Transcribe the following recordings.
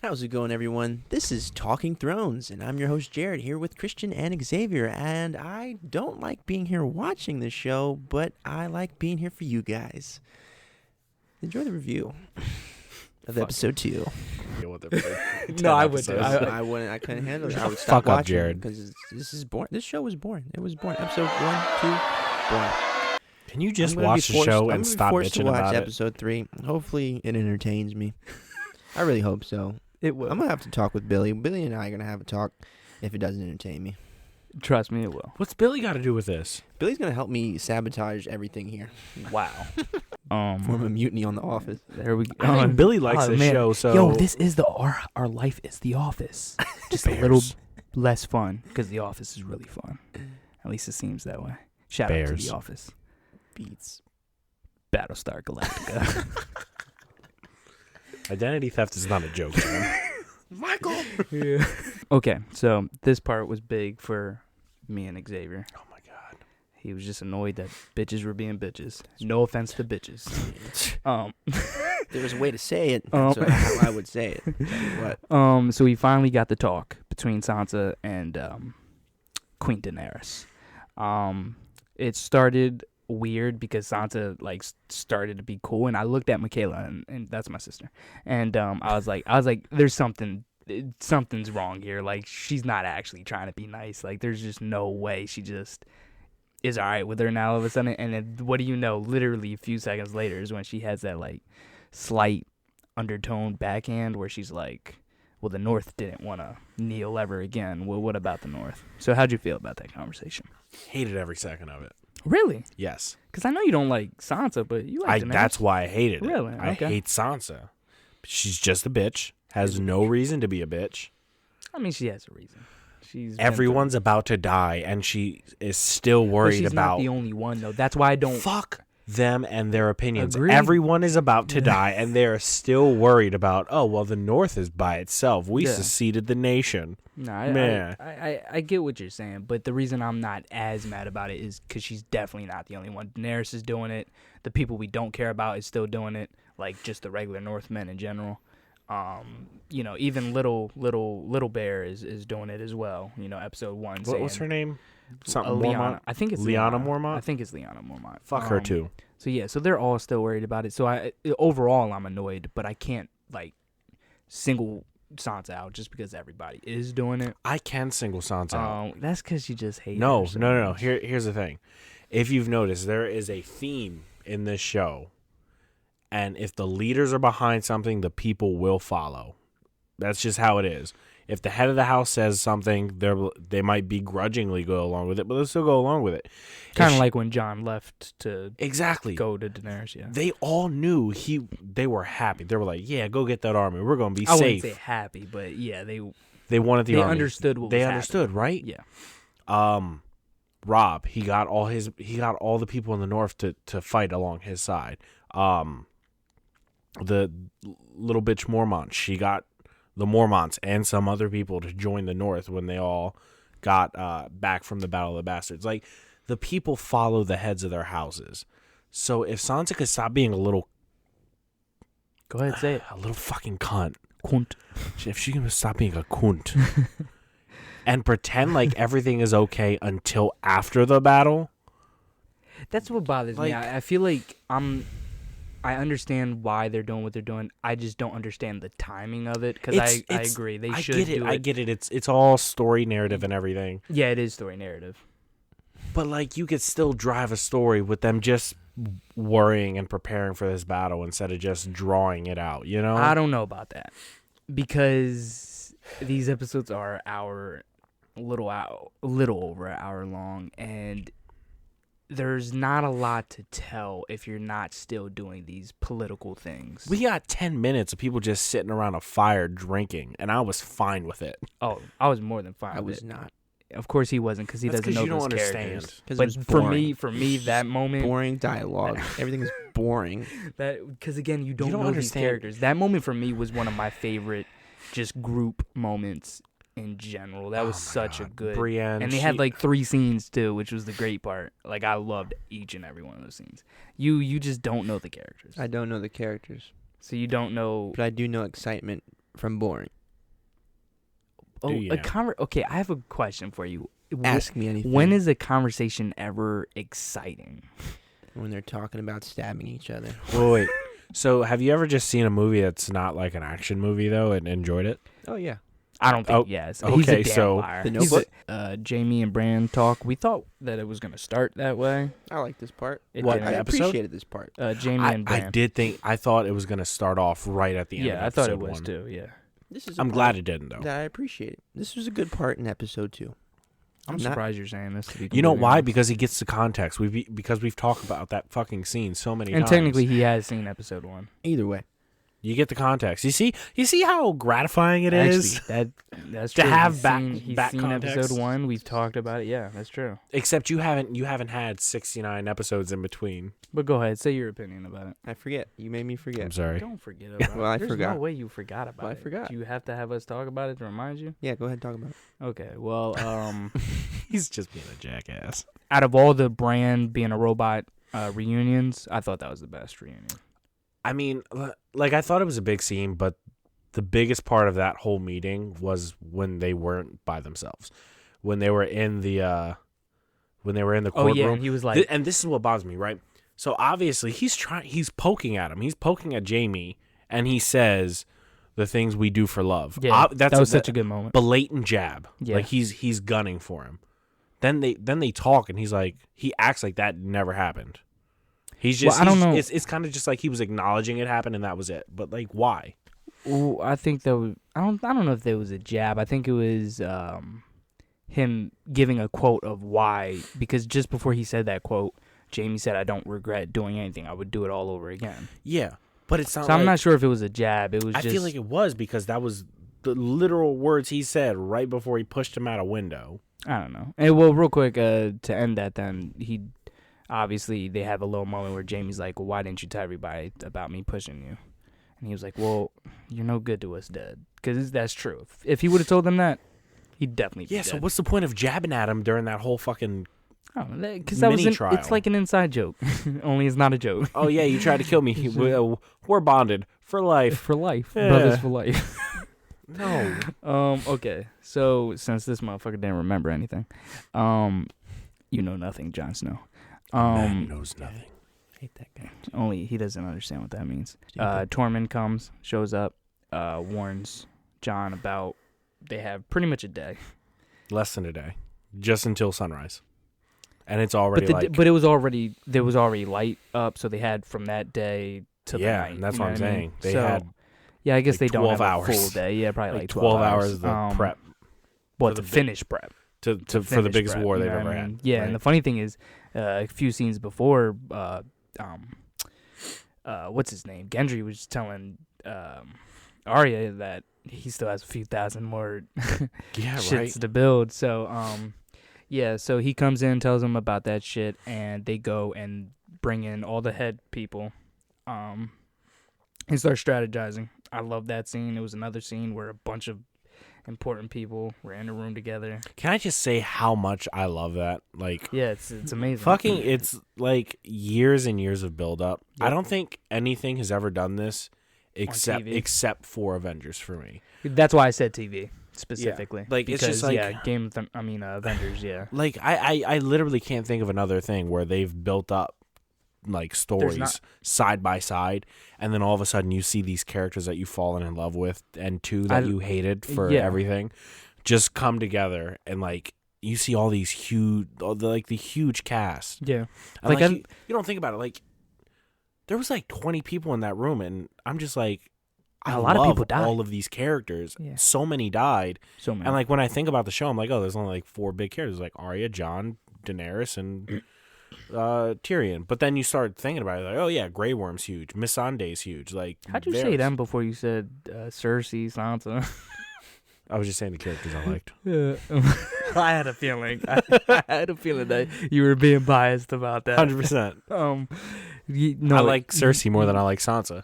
How's it going, everyone? This is Talking Thrones, and I'm your host, Jared, here with Christian and Xavier, and I don't like being here watching this show, but I like being here for you guys. Enjoy the review of episode 2. No, I would. I wouldn't. I couldn't handle it. I would Fuck stop up, watching Jared. because this is boring. This show was boring. It was boring. Episode 1, 2, boring. Can you just I'm gonna watch be the show I'm and gonna be stop forced bitching to watch about it? episode 3. Hopefully, it entertains me. I really hope so. It will. I'm gonna have to talk with Billy. Billy and I are gonna have a talk if it doesn't entertain me. Trust me, it will. What's Billy got to do with this? Billy's gonna help me sabotage everything here. Wow. Form a mutiny on The Office. There we go. I think Billy likes this man. show, so... Yo, this is our life is The Office. Just a little less fun because The Office is really fun. At least it seems that way. Shout out to The Office. Beats. Battlestar Galactica. Identity theft is not a joke, man. Michael. Yeah. Okay, so this part was big for me and Xavier. Oh, my God. He was just annoyed that bitches were being bitches. No offense to bitches. There was a way to say it. That's how I would say it. Tell you what. So we finally got the talk between Sansa and Queen Daenerys. It started weird because Sansa started to be cool, and I looked at Michaela, and that's my sister, and I was like, there's something's wrong here. Like, she's not actually trying to be nice. Like, there's just no way she just is all right with her now all of a sudden. And then, what do you know? Literally a few seconds later is when she has that slight undertone backhand where she's like, well, the North didn't want to kneel ever again. Well, what about the North? So how'd you feel about that conversation? Hated every second of it. Really? Yes. Because I know you don't like Sansa, but you like Daenerys. That's why I hated it. Really? I Okay. hate Sansa. She's just a bitch. Has no reason to be a bitch. I mean, she has a reason. Everyone's about to die, and she is still worried she's about... not the only one, though. That's why I don't... Fuck them and their opinions. Agreed. Everyone is about to die, and they're still worried about, oh, well, the North is by itself. We seceded the nation. No, Man. I get what you're saying, but the reason I'm not as mad about it is because she's definitely not the only one. Daenerys is doing it. The people we don't care about is still doing it, like just the regular Northmen in general. Even little Bear is doing it as well. Episode 1. What's her name? Something Lyanna. Mormont? I think it's Lyanna Mormont? I think it's Lyanna Mormont. Fuck her too. So they're all still worried about it. So overall I'm annoyed, but I can't single Sansa out just because everybody is doing it. I can single Sansa out. That's because you just hate her. No. so much. Here's the thing. If you've noticed, there is a theme in this show, and if the leaders are behind something, the people will follow. That's just how it is. If the head of the house says something, they might begrudgingly go along with it, but they'll still go along with it. Kind of like when Jon left to go to Daenerys, yeah. They all knew they were happy. They were like, yeah, go get that army. We're going to be I safe. wouldn't say happy, but yeah, they wanted the army. They understood what was happening. They understood, right? Yeah. Rob, he got all the people in the North to fight along his side. The little bitch Mormont, she got the Mormonts and some other people to join the North when they all got back from the Battle of the Bastards. Like, the people follow the heads of their houses. So if Sansa could stop being a little... Go ahead, say it. A little fucking cunt. Cunt. If she can stop being a cunt and pretend like everything is okay until after the battle... That's what bothers me. I feel like I understand why they're doing what they're doing. I just don't understand the timing of it because I agree. They should do it. I get it. It's all story narrative and everything. Yeah, it is story narrative. But, you could still drive a story with them just worrying and preparing for this battle instead of just drawing it out, you know? I don't know about that because these episodes are a little over an hour long, and there's not a lot to tell if you're not still doing these political things. We got 10 minutes of people just sitting around a fire drinking, and I was fine with it. Oh, I was more than fine with it. I was not. Of course he wasn't because he doesn't know those characters. But for me, that moment, boring dialogue. Everything is boring. Because again, you don't know these characters. That moment for me was one of my favorite, just group moments in general. That was such a good. Brienne, and they had 3 scenes too, which was the great part. I loved each and every one of those scenes. You just don't know the characters. I don't know the characters, so you don't know. but I do know excitement from boring? Oh, you now? Okay, I have a question for you. Ask me anything. When is a conversation ever exciting? When they're talking about stabbing each other. Wait. So, have you ever just seen a movie that's not like an action movie though, and enjoyed it? Oh yeah. I don't think. Oh, Yes. okay, He's a damn so- liar. The He's Notebook? Jamie and Bran talk. We thought that it was gonna start that way. I like this part. It What, didn't. I episode? appreciated this part. Jamie and Bran. I thought it was gonna start off right at the end. Yeah, of I thought it episode was one. too. Yeah. This is. I'm glad it didn't though. that I appreciate it. This was a good part in episode 2. I'm Not- surprised you're saying this. To be You know completely why? honest. Because he gets the context. Because we've talked about that fucking scene so many And times. technically, he has seen episode 1. Either way. You get the context. You see how gratifying it is. Actually, that's To true. have He's back- seen, he's back seen context. episode 1. We've talked about it. Yeah, that's true. Except you haven't had 69 episodes in between. But go ahead, say your opinion about it. I forget. You made me forget. I'm sorry. Don't forget about Well, I it. There's forgot. no way you forgot about Well, I it. forgot. Do you have to have us talk about it to remind you? Yeah, go ahead and talk about it. Okay, well, He's just being a jackass. out of all the Brand being a robot reunions, I thought that was the best reunion. I mean, like I thought it was a big scene, but the biggest part of that whole meeting was when they weren't by themselves, when they were in the Oh courtroom. yeah, and he was like, And this is what bothers me, right? So obviously he's poking at him. He's poking at Jamie, and he says the things we do for love. yeah, That's that was such a good moment. blatant jab. Yeah. Like he's gunning for him. Then they talk, and he acts like that never happened. He's just Well, I don't know. It's kind of just like he was acknowledging it happened, and that was it. But like, why? Ooh, I think that was, I don't know if there was a jab. I think it was him giving a quote of why, because just before he said that quote, Jamie said, "I don't regret doing anything. I would do it all over again." Yeah, but it's not. So I'm not sure if it was a jab. It was I just. feel like it was because that was the literal words he said right before he pushed him out a window. I don't know. And well, real quick, to end that, then obviously they have a little moment where Jamie's like, "Well, why didn't you tell everybody about me pushing you?" And he was like, "Well, you're no good to us, Dad." Because that's true. If he would have told them that, he'd definitely be Yeah. dead. So what's the point of jabbing at him during that whole fucking? I don't know, because that was mini-trial? it's like an inside joke, only it's not a joke. Oh yeah, you tried to kill me. We're bonded for life. For life, Yeah. brothers for life. No. Okay. So since this motherfucker didn't remember anything, you know nothing, Jon Snow. Man knows nothing. Hate that guy. Only he doesn't understand what that means. Stupid. Tormund comes, shows up, warns Jon about they have pretty much a day. Less than a day, just until sunrise, and it's already But it was already there was already light up, so they had from that day to the night. and that's you know what I'm I mean? saying. They So, had yeah, I guess like they don't 12 have hours. a full day. Yeah, probably like 12 hours of prep Well, for to the finish prep. for the Finish biggest prep, war you they've know what ever I mean? had. Yeah, right? and the funny thing is, a few scenes before, what's his name? Gendry was telling Arya that he still has a few thousand more yeah, shits right. to build. So, yeah, so he comes in, tells them about that shit, and they go and bring in all the head people, and start strategizing. I love that scene. It was another scene where a bunch of important people were in a room together. Can I just say how much I love that? Like, Yeah, it's amazing. fucking, it's like years and years of build up. Yep. I don't think anything has ever done this TV. except for Avengers for me. That's why I said TV specifically. Like, it's because, just like- yeah, Avengers, yeah. Like, I literally can't think of another thing where they've built up like stories not- side by side, and then all of a sudden you see these characters that you've fallen in love with and two that you hated for yeah. everything just come together, and like you see all these the huge cast. Yeah. And, Like, you don't think about it, like there was like 20 people in that room, and I'm just like, I A lot of love people died. all of these characters. Yeah. So many died. So many. And like when I think about the show, I'm like, oh, there's only like 4 big characters, like Arya, Jon, Daenerys, and Tyrion. But then you start thinking about it, like, oh yeah, Grey Worm's huge, Missandei's huge. Like, How'd you say them before you said Cersei, Sansa? I was just saying the characters I liked. Yeah. I had a feeling. I had a feeling that you were being biased about that. 100%. No, I like Cersei more than I like Sansa.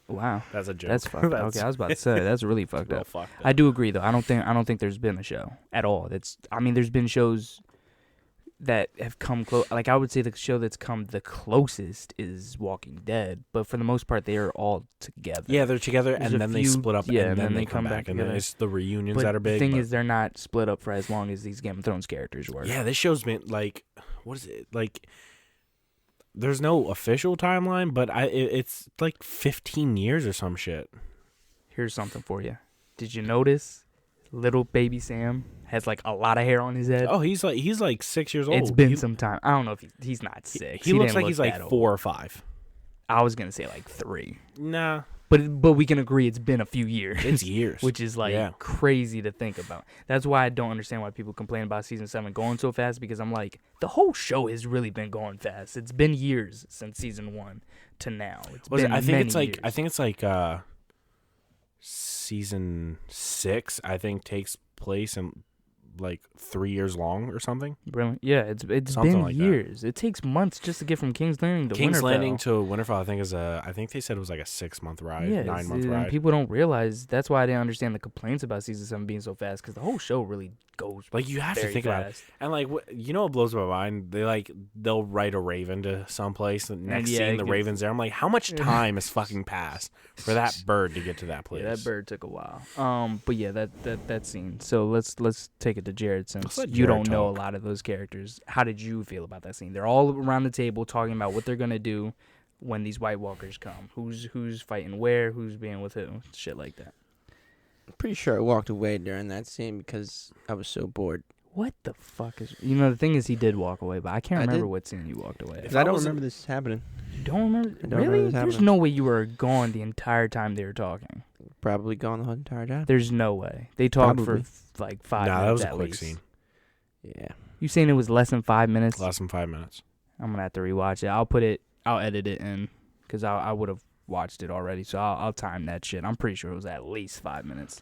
Wow, That's a joke. that's fucked up. Okay, I was about to say that's really fucked real up. fucked up. I do agree though. I don't think there's been a show at all. There's been shows that have come close. Like, I would say the show that's come the closest is Walking Dead, but for the most part, they are all together. Yeah, they're together, There's and a then they few- split up, yeah, and then they come back, and then together. it's the reunions But that are big. the thing but- is, they're not split up for as long as these Game of Thrones characters were. yeah, this show's been like, what is it like? There's no official timeline, but it's like 15 years or some shit. Here's something for you. Did you notice little baby Sam has like a lot of hair on his head? Oh, he's like 6 years old. It's been some time. I don't know if he's not 6. He looks didn't like look he's like that old. 4 or 5. I was gonna say like 3, Nah, but we can agree it's been a few years. it's years. Which is like Yeah. crazy to think about. That's why I don't understand why people complain about season 7 going so fast, because I'm like, the whole show has really been going fast. It's been years since season 1 to now. It's been I think many it's like years. I think it's like season 6. I think takes place in like 3 years long or something. Really? Yeah, it's Something been like that. years. It takes months just to get from King's Landing to King's Winterfell. Landing to Winterfell, I think is I think they said it was like a 6-month ride, Yeah, 9-month and ride. people don't realize. That's why I didn't understand the complaints about season 7 being so fast, because the whole show really goes Like you have to very think about it. fast. And like you know what blows my mind? They'll write a raven to someplace. And next yeah, scene, it the gets- raven's there. I'm like, how much time has fucking passed for that bird to get to that place? Yeah, that bird took a while. But yeah, that scene. So let's take it to Jared, since Let's let you Jared don't know a talk. lot of those characters. How did you feel about that scene? They're all around the table talking about what they're gonna do when these White Walkers come. Who's fighting where? Who's being with who? Shit like that. I'm pretty sure I walked away during that scene because I was so bored. What the fuck is? You know, the thing is, he did walk away, but I can't I remember did. what scene you walked away. Because I I don't wasn't- remember this happening. You don't remember? I don't Really? remember this There's happening. no way you were gone the entire time they were talking. Probably gone the whole entire time. There's no way. They talked Probably. for like 5 Nah, minutes that was a at quick least. scene. Yeah. You saying it was less than 5 minutes? Less than 5 minutes. I'm gonna have to rewatch it. I'll edit it in, because I would have watched it already. So I'll time that shit. I'm pretty sure it was at least 5 minutes.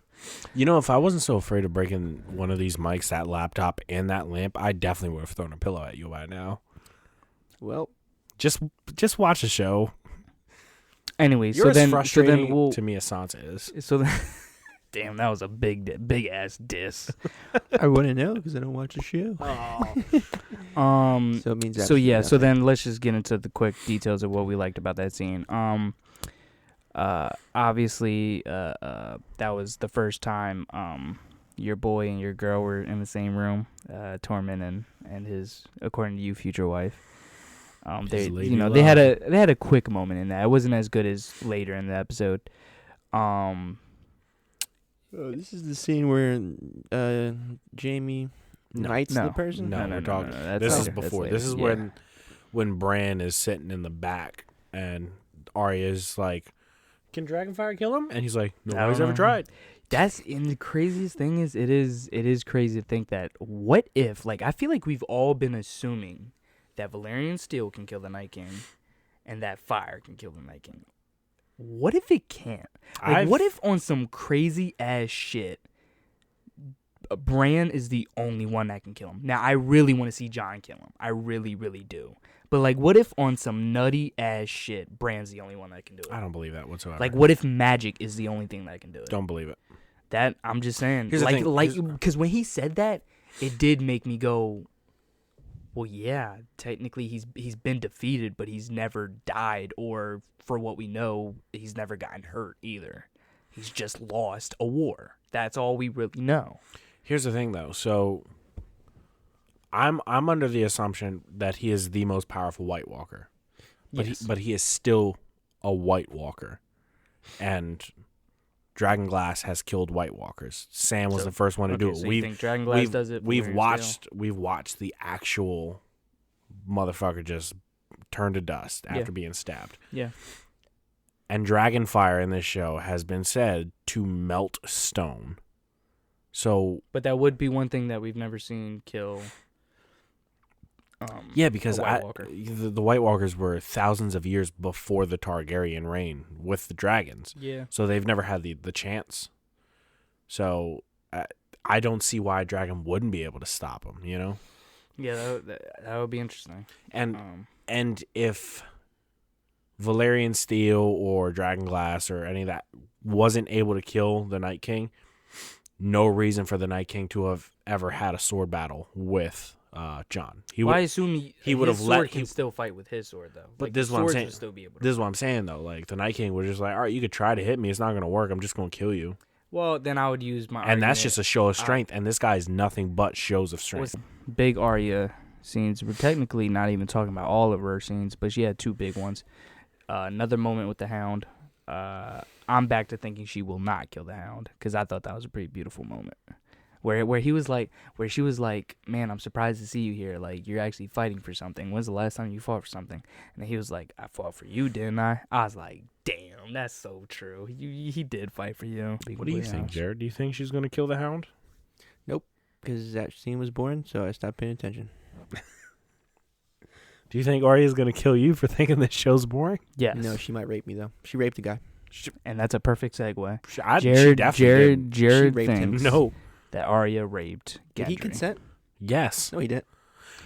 You know, if I wasn't so afraid of breaking one of these mics, that laptop, and that lamp, I definitely would have thrown a pillow at you by now. Well, Just watch the show. Anyway, You're as so frustrating then we'll to me as Sansa is. so then, damn, that was a big ass diss. I wouldn't know because I don't watch the show. So it means So yeah, so absolutely then let's just get into the quick details of what we liked about that scene. Obviously, that was the first time your boy and your girl were in the same room, Tormund and his, according to you, future wife. They, lady you know, love. they had a quick moment in that. It wasn't as good as later in the episode. Oh, this is the scene where Jamie knights no, the person? No, No, we're talking. that's This is later, that's before. later. This is Yeah. when Bran is sitting in the back and Arya's like, "Can Dragonfire kill him?" And he's like, I "Nobody's don't ever know. tried." And the craziest thing is, it is crazy to think that, what if, like, I feel like we've all been assuming that Valerian steel can kill the Night King and that fire can kill the Night King. What if it can't? Like, what if on some crazy ass shit, Bran is the only one that can kill him? Now, I really want to see Jon kill him. I really, really do. But, like, what if on some nutty ass shit, Bran's the only one that can do it? I don't believe that whatsoever. Like, what if magic is the only thing that can do it? Don't believe it. That, I'm just saying. Here's the like, thing. like, Here's- because when he said that, it did make me go, well, yeah, technically he's been defeated, but he's never died, or for what we know, he's never gotten hurt either. He's just lost a war. That's all we really know. Here's the thing, though. So, I'm under the assumption that he is the most powerful White Walker, but Yes. he is still a White Walker, and Dragonglass has killed White Walkers. Sam was So- the first one to do it. So you think Dragonglass does it? We've Valerian Steel? watched the actual motherfucker just turn to dust after Yeah. being stabbed. Yeah. And Dragonfire in this show has been said to melt stone. So But that would be one thing that we've never seen kill. yeah, because a White Walker. the White Walkers were thousands of years before the Targaryen reign with the dragons. Yeah. So they've never had the chance. So I don't see why a dragon wouldn't be able to stop him, you know? Yeah, that would be interesting. And if Valerian Steel or Dragonglass or any of that wasn't able to kill the Night King, no reason for the Night King to have ever had a sword battle with John. I assume he would have his let sword can still fight with his sword though. But Like, this is the what I'm swords saying. would still be able to This is fight. what I'm saying though. Like the Night King was just like, all right, you could try to hit me. It's not gonna work. I'm just gonna kill you. Well, then I would use my. And that's argument. just a show of strength. And this guy is nothing but shows of strength. Big Arya scenes. We're technically not even talking about all of her scenes, but she had two big ones. Another moment with the Hound. I'm back to thinking she will not kill the Hound because I thought that was a pretty beautiful moment. Where she was like, man, I'm surprised to see you here. Like, you're actually fighting for something. When's the last time you fought for something? And then he was like, I fought for you, didn't I? I was like, damn, that's so true. He did fight for you. What do you think, Jared? Do you think she's gonna kill the Hound? Because that scene was boring, so I stopped paying attention. Do you think Arya's gonna kill you for thinking this show's boring? Yes. No, she might rape me though. She raped a guy. And that's a perfect segue. Jared Jared raped him. thinks No. that Arya raped Gendry. Did he consent? Yes. No, he didn't.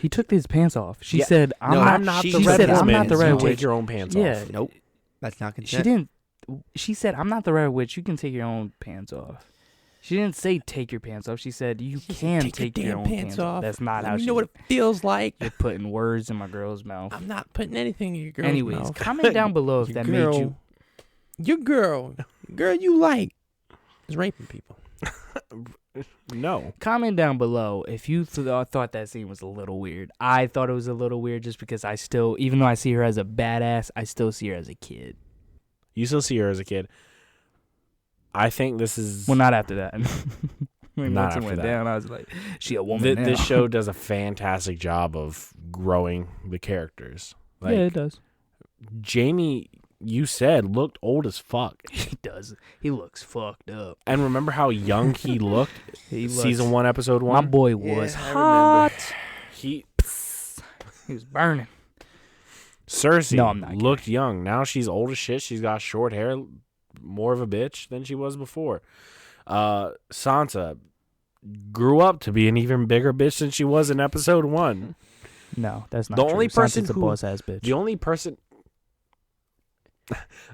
He took his pants off. She Yeah. said, I'm not she the said, red I'm woman. not the You red take witch. your own pants Yeah. off. Nope. That's not She consent. didn't. She said, I'm not the red witch. You can take your own pants off. She didn't say take your pants off. She said you can take your damn own pants off. That's not how Let me she. know what it feels like. You're putting words in my girl's mouth. I'm not putting anything in your girl's Anyways, mouth. comment down below if Your that girl- made you. Your girl you like, is raping people. No. Comment down below if you thought that scene was a little weird. I thought it was a little weird just because I still, even though I see her as a badass, I still see her as a kid. You still see her as a kid. I think this is... Well, not after that. When Not once it after went that. down, I was like, she a woman now. This show does a fantastic job of growing the characters. Like, yeah, it does. Jamie, you said, looked old as fuck. He does. He looks fucked up. And remember how young he looked? Season 1, episode 1? My boy was I hot. He He was burning. Cersei No, I'm not looked young. Now she's old as shit. She's got short hair, more of a bitch than she was before. Sansa grew up to be an even bigger bitch than she was in episode 1. No, that's not The true. only person Sansa's a who- boss ass bitch.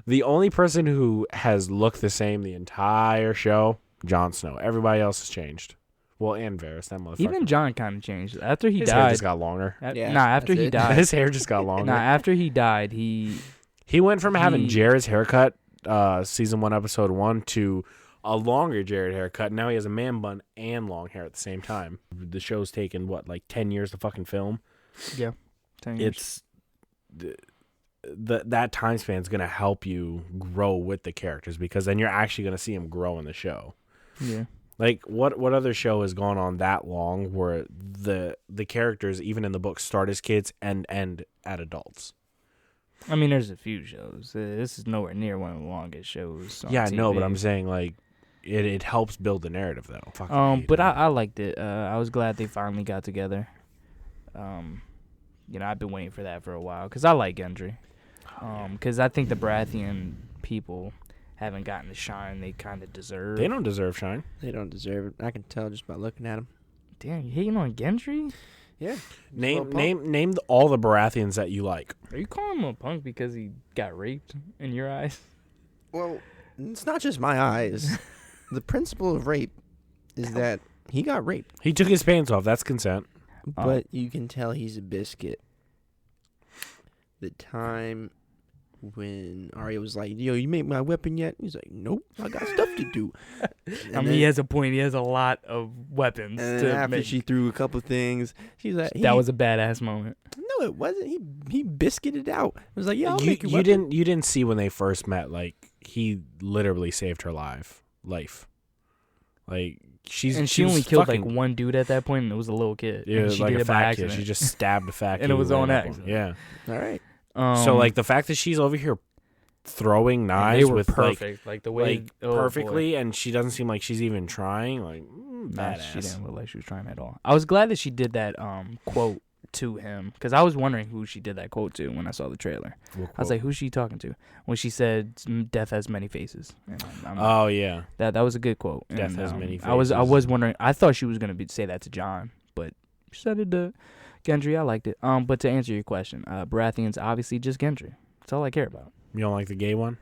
The only person who has looked the same the entire show, Jon Snow. Everybody else has changed. Well, and Varys, that motherfucker. Even John kind of changed after he His hair died. just got longer. After that's he it. died. His hair just got longer. After he died, he He went from having He- Jared's haircut, season 1, episode 1, to a longer Jared haircut. Now he has a man bun and long hair at the same time. The show's taken, 10 years to fucking film? 10 years. It's... that time span is going to help you grow with the characters because then you're actually going to see them grow in the show. Yeah. Like, what other show has gone on that long where the characters, even in the book, start as kids and end at adults? I mean, there's a few shows. This is nowhere near one of the longest shows. On Yeah, I know, TV. but I'm saying, like, it helps build the narrative, though. Fucking hate But it. I liked it. I was glad they finally got together. I've been waiting for that for a while because I like Gendry. Because I think the Baratheon people haven't gotten the shine they kind of deserve. They don't deserve shine. They don't deserve it. I can tell just by looking at them. Damn, you hating on Gendry? Yeah. Name all the Baratheons that you like. Are you calling him a punk because he got raped in your eyes? Well, it's not just my eyes. The principle of rape is that he got raped, He took his pants off. That's consent. but you can tell he's a biscuit. The time when Arya was like, "Yo, you made my weapon yet?" He's like, "Nope, I got stuff to do." He has a point. He has a lot of weapons And to then after make. she threw a couple things, she's like, That was a badass moment. no, it wasn't. He biscuited out. It was like, "Yeah, I'll you make your you weapon." didn't see when they first met. Like, he literally saved her life. Like, she She was only killed fucking, like one dude at that point, and it was a little kid. Yeah, and she like did a it by fat kid. accident. She just stabbed a fat kid. And it was who on ran up him. accident. Yeah. All right. So like the fact that she's over here throwing and knives they were with perfect, like the way perfectly, and she doesn't seem like she's even trying. Like Nah, badass. she didn't look like she was trying at all. I was glad that she did that quote to him because I was wondering who she did that quote to when I saw the trailer. I was like, who's she talking to? When she said, "Death has many faces." And oh yeah, that was a good quote. Death And, has many I was faces. wondering. I thought she was gonna say that to John, but she said it to Gendry. I liked it. But to answer your question, Baratheon's obviously just Gendry. That's all I care about. you don't like the gay one?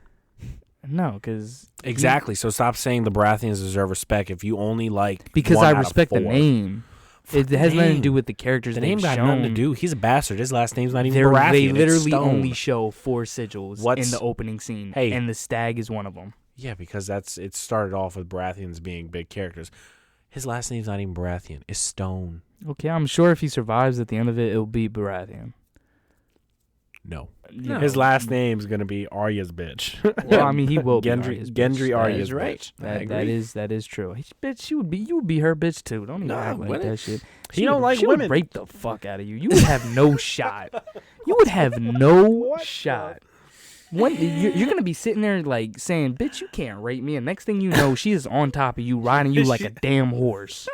No, because Exactly. So stop saying the Baratheons deserve respect if you only like because one I out of respect the 4. name. It has nothing to do with the characters The they've name got shown. nothing to do. He's a bastard. His last name's not even They Baratheon. literally it's only Stone. show 4 sigils in the opening scene, Hey. and the stag is one of them. Yeah, because it started off with Baratheons being big characters. His last name's not even Baratheon. It's Stone. Okay, I'm sure if he survives at the end of it, it'll be Baratheon. No. Yeah. His last name's gonna be Arya's bitch. Well, I mean, he will be Gendry. Arya's bitch. Gendry That Arya's is right. bitch. That is true. Bitch, you would be her bitch too. Don't even No, act like wouldn't. that shit. He don't like she women. would rape the fuck out of you. You would have no shot. You would have no shot. You're gonna be sitting there like saying, "Bitch, you can't rape me," and next thing you know, she is on top of you, riding you like a damn horse.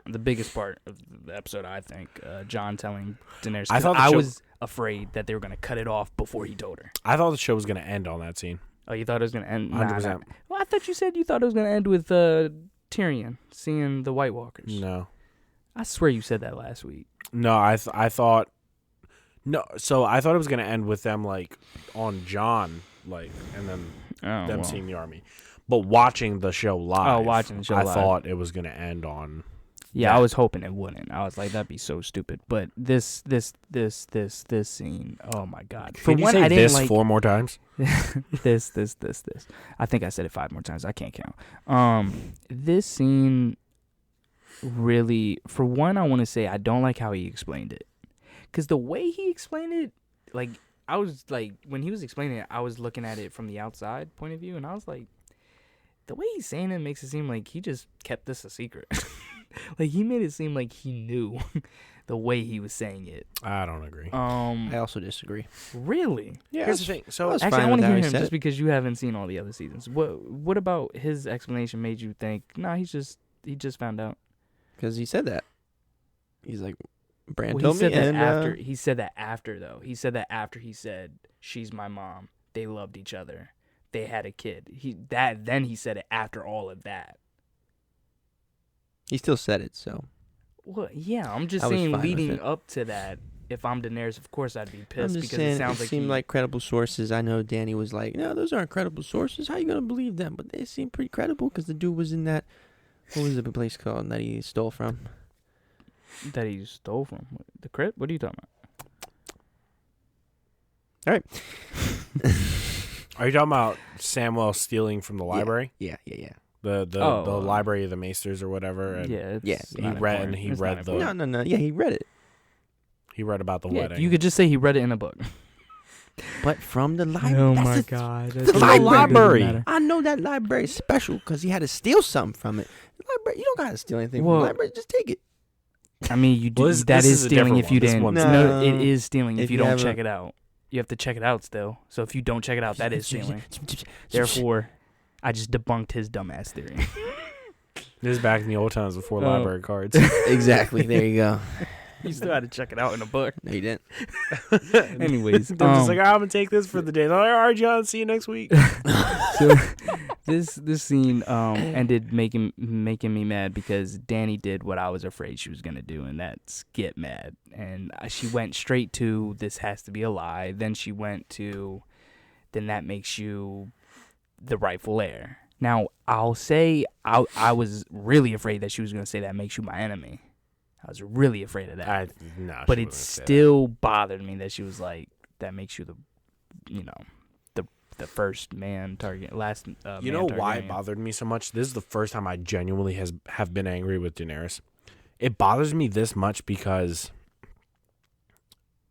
The biggest part of the episode, I think, John telling Daenerys. I was afraid that they were gonna cut it off before he told her. I thought the show was gonna end on that scene. Oh, you thought it was gonna end? 100%. Nah. Well, I thought you said you thought it was gonna end with Tyrion seeing the White Walkers. No. I swear you said that last week. No, I thought. No, so I thought it was gonna end with them like on John, like, and then them seeing the army. But watching the show live, watching the show I live. thought it was gonna end on. Yeah, that. I was hoping it wouldn't. I was like, that'd be so stupid. But this scene, oh my god! Can you say I didn't this like 4 more times? this. I think I said it 5 more times. I can't count. This scene really, for one, I want to say I don't like how he explained it, because the way he explained it, like I was like when he was explaining it, I was looking at it from the outside point of view, and I was like, the way he's saying it makes it seem like he just kept this a secret. Like he made it seem like he knew the way he was saying it. I don't agree. I also disagree. Really? Yeah, here's the thing. So was Actually, I fine want with to how hear he him said just it. because you haven't seen all the other seasons. What about his explanation made you think, nah, he just found out? Because he said that. He's like, Bran Well, told he said me, that and after. He said that after though. He said that after he said, "She's my mom. They loved each other. They had a kid." Then he said it after all of that. he still said it. So Well, yeah, I'm just I was saying, fine with leading it. up to that, if I'm Daenerys, of course I'd be I'm pissed just because saying, it sounds it like seemed like credible sources. I know Danny was like, no, those aren't credible sources. How you gonna believe them? But they seem pretty credible because the dude was in that. What was the place called that he stole from? that he stole from the crypt. What are you talking about? All right. are you talking about Samwell stealing from the library? Yeah. The library of the Maesters or whatever. And Yeah, it's he not read- important. and he It's read not the- important. No. Yeah, he read it, he read about the Yeah, wedding. you could just say he read it in a book. but from the library. Oh That's my the- god, the library. matter. I know that library is special because he had to steal something from it. Library, you don't gotta steal anything from Well- the library. Just take it. I mean, you do. Well, this That is is a stealing different if you one. This didn't. one's No, it not. is stealing if If you you don't have check it out. You have to check it out still. So if you don't check it out, that is stealing. Therefore, I just debunked his dumbass theory. This is back in the old times before Oh. library cards. Exactly. There you go. You still had to check it out in a book. No, you didn't. Anyways, They're just like, I'm gonna take this for the day. They're like, all right, John, see you next week. so this scene ended making me mad because Danny did what I was afraid she was gonna do, and that's get mad. And she went straight to this has to be a lie. Then she went to then that makes you the rightful heir. Now I'll say I was really afraid that she was gonna say that makes you my enemy. I was really afraid of that. But it still bothered me that she was like, that makes you the first man target, last. You man know why it Targaryen. bothered me so much? This is the first time I genuinely have been angry with Daenerys. It bothers me this much because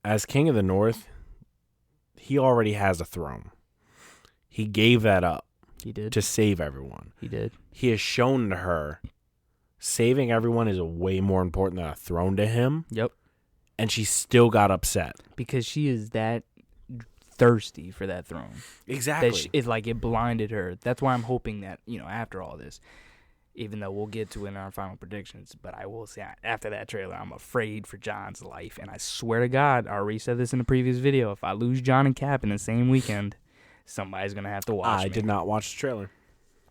as King of the North, he already has a throne. He gave that up He did. to save everyone. He did. He has shown to her saving everyone is way more important than a throne to him. Yep. And she still got upset. Because she is that thirsty for that throne. Exactly. That it blinded her. That's why I'm hoping that, after all this, even though we'll get to it in our final predictions, but I will say after that trailer, I'm afraid for Jon's life. And I swear to God, I already said this in the previous video, if I lose Jon and Cap in the same weekend, somebody's going to have to watch I me. did not watch the trailer.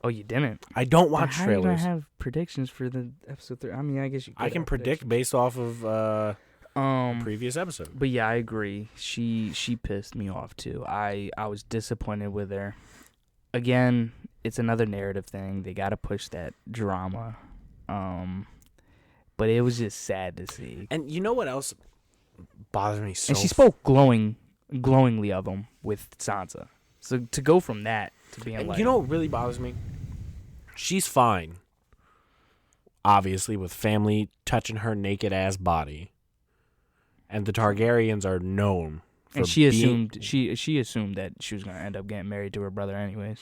Oh, you didn't? I don't watch How are you trailers. gonna have predictions for the episode 3? I mean, I guess you could I can have predict based off of a predictions. previous episode. But yeah, I agree. She pissed me off too. I was disappointed with her. Again, it's another narrative thing. They got to push that drama. but it was just sad to see. And you know what else bothers me so? And she spoke glowingly of him with Sansa. So to go from that to being And like, you know what really bothers me? She's fine, obviously, with family touching her naked ass body, and the Targaryens are known. For and she being, assumed she assumed that she was gonna end up getting married to her brother anyways.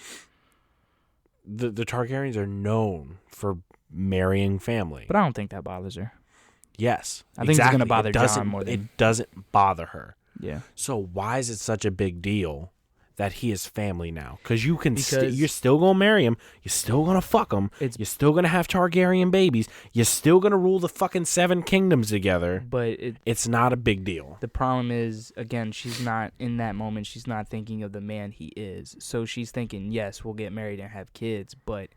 the Targaryens are known for marrying family. But I don't think that bothers her. Yes, I think it's exactly. gonna bother It doesn't- Jon more than It doesn't bother her. yeah. So why is it such a big deal that he is family now? Because you can, Because- you're still gonna marry him. You're still gonna fuck him. It's- You're still gonna have Targaryen babies. You're still gonna rule the fucking 7 kingdoms together. But It's not a big deal. the problem is, again, she's not in that moment. She's not thinking of the man he is. So she's thinking, yes, we'll get married and have kids, but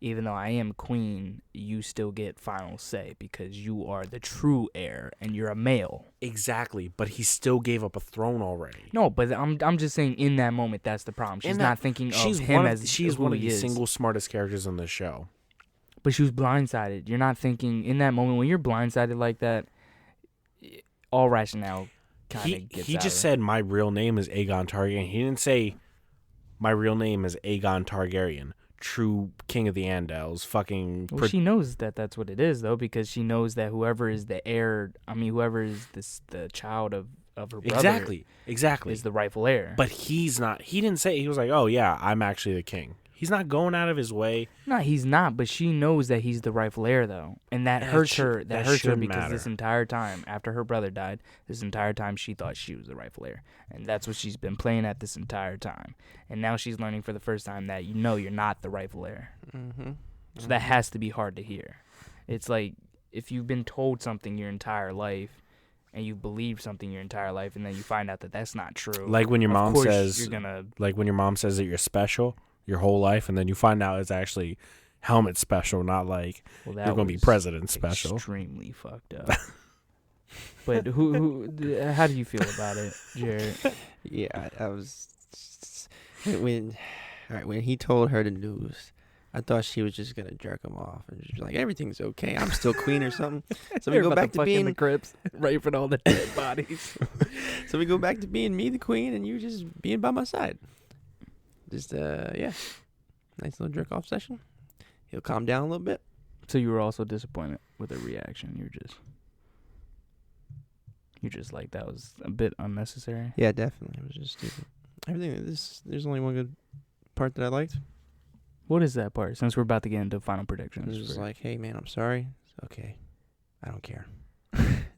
even though I am queen, you still get final say because you are the true heir and you're a male. Exactly, but he still gave up a throne already. No, but I'm just saying in that moment that's the problem. She's not thinking of him as she's who one of he the is. single smartest characters on this show. But she was blindsided. You're not thinking in that moment when you're blindsided like that. All rationale kind of gets He out just of it. said my real name is Aegon Targaryen. He didn't say my real name is Aegon Targaryen, true king of the Andals. Fucking. Well, she knows that that's what it is, though, because she knows that whoever is the heir, whoever is the child of her brother, exactly, is the rightful heir. But he's not. He didn't say. He was like, "Oh yeah, I'm actually the king." He's not going out of his way. No, he's not. But she knows that he's the rightful heir, though, and that hurts her. That hurts her shouldn't because matter. this entire time, after her brother died, this entire time she thought she was the rightful heir, and that's what she's been playing at this entire time. And now she's learning for the first time that you're not the rightful heir. Mm-hmm. So that has to be hard to hear. It's like if you've been told something your entire life, and you've believed something your entire life, and then you find out that that's not true. Like when your of mom course says, you're gonna. like when your mom says that you're special your whole life, and then you find out it's actually helmet special, not like Well, that you're going to be was president special. Extremely fucked up. But how do you feel about it, Jared? Yeah, I was when he told her the news, I thought she was just gonna jerk him off and just be like, everything's okay, I'm still queen or something. So we go back to being the crypts, raping all the dead bodies. So we go back to being me the queen and you just being by my side. Just yeah, nice little jerk off session. He'll calm down a little bit. So you were also disappointed with the reaction. You're just like, that was a bit unnecessary. Yeah, definitely. It was just stupid. There's only one good part that I liked. What is that part? Since we're about to get into final predictions. It was just like, hey man, I'm sorry. It's okay. I don't care.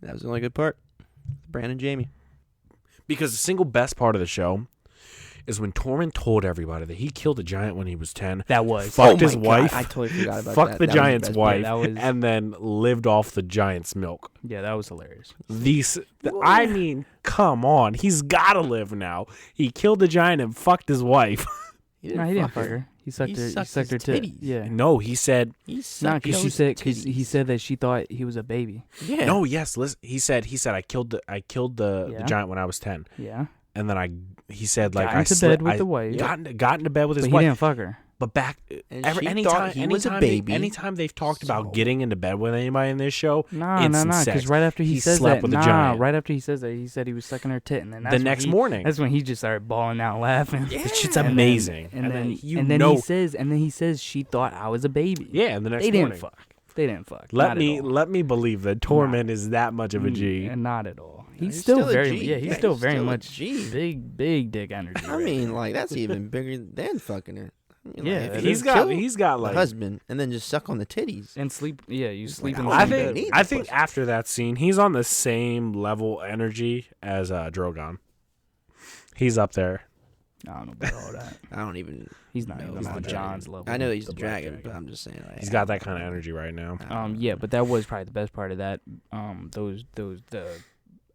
That was the only good part. Bran and Jamie. Because the single best part of the show is when Tormund told everybody that he killed a giant when he was 10. That was. Fucked Oh his my God, wife. I totally forgot about Fucked that. the That was giant's best part. wife. That was- And then lived off the giant's milk. Yeah, that was hilarious. I mean, come on. He's got to live now. He killed the giant and fucked his wife. He No, he didn't fuck her. He sucked her. He sucked sucked her his tit. titties. Yeah. No, he said. He Nah, sucked because those he titties. said that she thought he was a baby. Yeah. No, yes. Listen, he said I killed the Yeah. giant when I was 10. Yeah. And then he said like Got I into slid- bed with I the wife. got into bed with his But he wife. didn't fuck her. But back And she anytime thought he was a baby. anytime they've talked So- about getting into bed with anybody in this show, Nah, instant Because sex. right after he He says slept that, with a giant. right after he says that, he said he was sucking her tit, and then that's the when next he- morning, That's when he just started bawling out laughing. Yeah. this shit's And then- amazing. And then he says she thought I was a baby. Yeah, and the next They morning, didn't fuck. They didn't fuck. Let Not me at all. let me believe that Tormund is that much of a G. And not at all. He's he's still still a very G. yeah. He's Yeah, still he's very still a much G. big dick energy. I mean, like that's even bigger than fucking her. I mean, Yeah, like, if it you is. He's got the like husband and then just suck on the titties. and sleep. Yeah, you sleep like, in the I same think- bed. need I the think pussy. after that scene, he's on the same level energy as Drogon. He's up there. I don't know about all that. I don't even. He's not know even he's on the dragon. John's level. I know he's the the Black dragon, but I'm just saying. Like, He's got that kind of energy right now. Yeah, but that was probably the best part of that.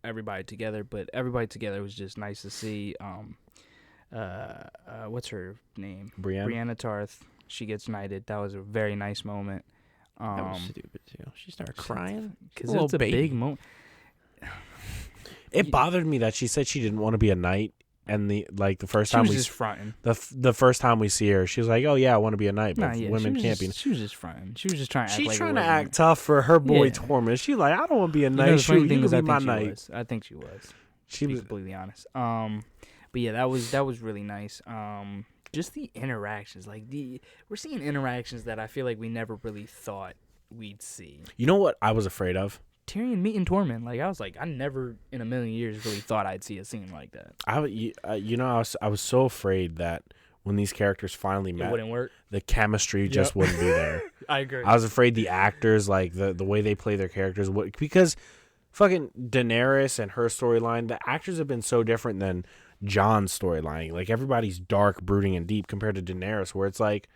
Everybody together, but everybody together was just nice to see. What's her name? Brienne. Brianna Tarth. She gets knighted. That was a very nice moment. That was stupid too. She started crying Because Little it's a baby. big moment. It bothered me that she said she didn't want to be a knight, And the first She time was just fronting. the first time we see her, she was like, "Oh yeah, I want to be a knight, but women can't be." She was just fronting. She was just trying to act She's like trying it to wasn't. act tough for her boy Yeah. Tormund. She's like, "I don't want to be a You knight. know, the funny Shoot, thing you is, can I be my think she knight." was. I think she was. She To be was. completely honest. But yeah, that was really nice. Just the interactions, we're seeing interactions that I feel like we never really thought we'd see. You know what I was afraid of? Tyrion meeting Tormund, I was like, I never in a million years really thought I'd see a scene like that. I was so afraid that when these characters finally It met, wouldn't work. the chemistry just wouldn't be there. I agree. I was afraid the actors, like the way they play their characters, would, because fucking Daenerys and her storyline, the actors have been so different than Jon's storyline. Like everybody's dark, brooding, and deep compared to Daenerys, where it's like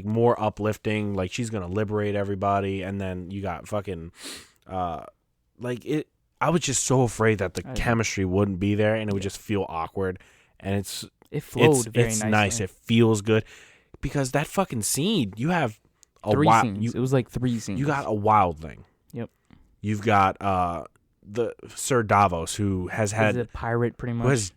more uplifting. Like she's gonna liberate everybody, and then you got fucking, like it. I was just so afraid that the chemistry wouldn't be there, and it would just feel awkward. And it flowed very it's nicely. nice. It feels good because that fucking scene. You have three scenes. It was like 3 scenes. You got a wildling. Yep. You've got the Sir Davos, who has had a pirate pretty much. Who has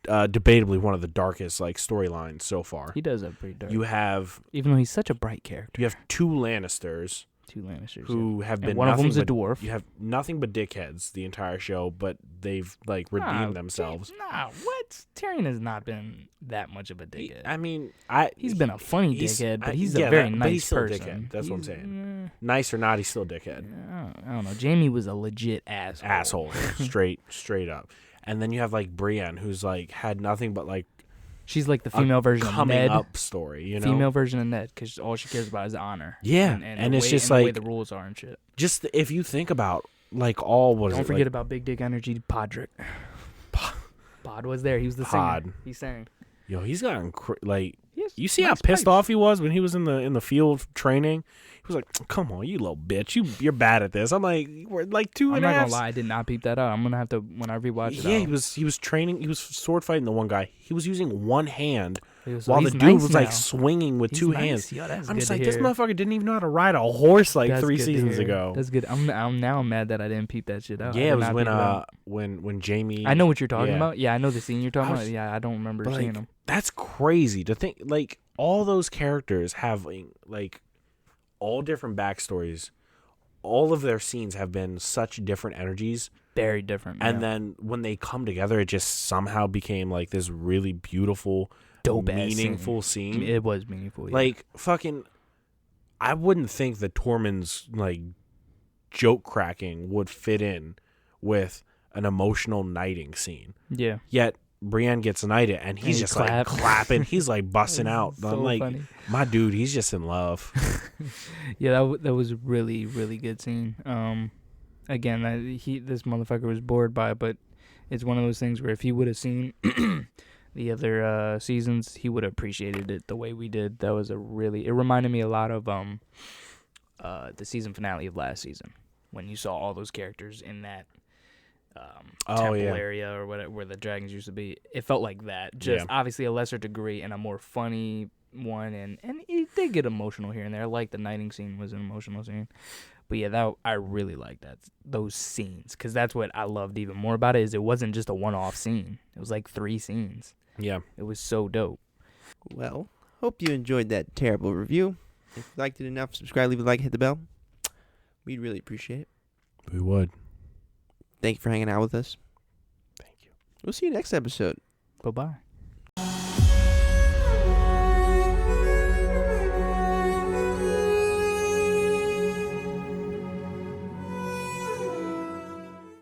debatably one of the darkest storylines so far. He does have pretty dark. You have, even though he's such a bright character. You have 2 Lannisters. 2 Lannisters who have been. And one of them's a dwarf. You have nothing but dickheads the entire show, but they've redeemed themselves. What? Tyrion has not been that much of a dickhead. He's been a funny dickhead, but he's a very nice but he's still person. A dickhead. That's what I'm saying. Nice or not, he's still a dickhead. I don't know. Jaime was a legit asshole. straight up. And then you have Brienne, who's had nothing but she's like the female version of Ned. Coming up story, you know? Female version of Ned, because all she cares about is honor. Yeah, and it's just the way the rules are and shit. Just if you think about all what don't forget about Big Dick Energy Podrick. Pod was there. He was the singer. He sang. Yo, he's gotten you see how pissed off he was when he was in the field training. He was like, "Come on, you little bitch, you're bad at this." I'm like, "We're 2 and a half." I'm not gonna lie, I did not peep that out. I'm gonna have to when I rewatch it. Yeah, he was training. He was sword fighting the one guy. He was using one hand while the dude nice was swinging with 2 hands. Yo, I'm just like, this motherfucker didn't even know how to ride a horse that's 3 seasons ago. That's good. I'm now mad that I didn't peep that shit out. Yeah, it was when Jaime. I know what you're talking about. Yeah, I know the scene you're talking about. Yeah, I don't remember seeing him. That's crazy to think. All those characters have all different backstories. All of their scenes have been such different energies. Very different. And then when they come together, it just somehow became this really beautiful, dope, meaningful scene. It was meaningful. Yeah. Fucking, I wouldn't think that Tormund's joke cracking would fit in with an emotional knighting scene. Yeah. Yet Brienne gets knighted, and he's just clapping. He's busting out. So I'm funny. My dude, he's just in love. Yeah, that was a really, really good scene. Again, this motherfucker was bored by it, but it's one of those things where if he would have seen the other seasons, he would have appreciated it the way we did. That was it reminded me a lot of the season finale of last season when you saw all those characters in that temple area or whatever, where the dragons used to be. It felt like that, just obviously a lesser degree and a more funny one, and it did get emotional here and there. Like the knighting scene was an emotional scene, but yeah, I really liked those scenes, because that's what I loved even more about it. Is it wasn't just a one-off scene; it was 3 scenes. Yeah, it was so dope. Well, hope you enjoyed that terrible review. If you liked it enough, subscribe, leave a like, hit the bell. We'd really appreciate it. We would. Thank you for hanging out with us. Thank you. We'll see you next episode. Bye-bye.